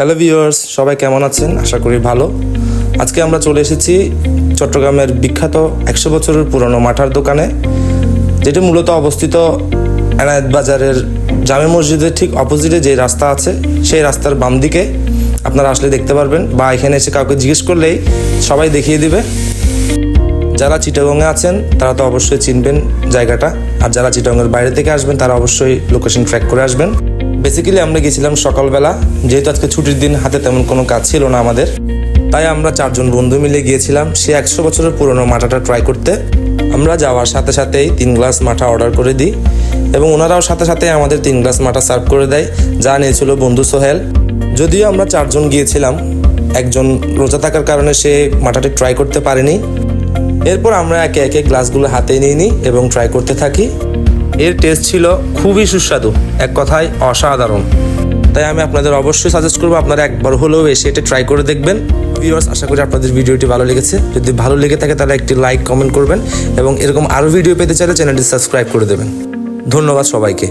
Hello viewers, সবাই কেমন আছেন? আশা করি ভালো। আজকে আমরা চলে এসেছি চট্টগ্রামের বিখ্যাত 100 বছরের পুরনো মাঠার দোকানে, যেটি মূলত অবস্থিত এনায়েত বাজারের জামে মসজিদের ঠিক অপোজিটে যে রাস্তা আছে সেই রাস্তার বাম দিকে। আপনারা আসলে দেখতে পারবেন, বা এখানে এসে কাউকে জিজ্ঞেস করলেই সবাই দেখিয়ে দিবে। যারা চিটাগংয়ে আছেন তারা তো অবশ্যই চিনবেন জায়গাটা, আর যারা চিটাগংয়ের বাইরে থেকে আসবেন তারা অবশ্যই লোকেশন ট্র্যাক করে আসবেন। বেসিক্যালি আমরা গেছিলাম সকালবেলা, যেহেতু আজকে ছুটির দিন, হাতে তেমন কোনো কাজ ছিল না আমাদের, তাই আমরা 4 জন বন্ধু মিলে গিয়েছিলাম সে 100 বছরের পুরনো মাঠাটা ট্রাই করতে। আমরা যাওয়ার সাথে সাথেই 3 গ্লাস মাঠা অর্ডার করে দিই এবং ওনারাও সাথে সাথে আমাদের 3 গ্লাস মাঠা সার্ভ করে দেয়, যা নিয়েছিল বন্ধু সোহেল। যদিও আমরা 4 জন গিয়েছিলাম, একজন রোজা থাকার কারণে সে মাঠাটি ট্রাই করতে পারেনি। এরপর আমরা একে একে গ্লাসগুলো হাতে নিয়ে নিই এবং ট্রাই করতে থাকি। এর টেস্ট ছিল খুবই সুস্বাদু, এক কথায় অসাধারণ। তাই আমি আপনাদের অবশ্যই সাজেস্ট করবো আপনারা একবার হলেও এসে এটা ট্রাই করে দেখবেন। ভিউয়ার্স, আশা করি আপনাদের ভিডিওটি ভালো লেগেছে। যদি ভালো লেগে থাকে তাহলে একটি লাইক কমেন্ট করবেন এবং এরকম আরও ভিডিও পেতে চাইলে চ্যানেলটি সাবস্ক্রাইব করে দেবেন। ধন্যবাদ সবাইকে।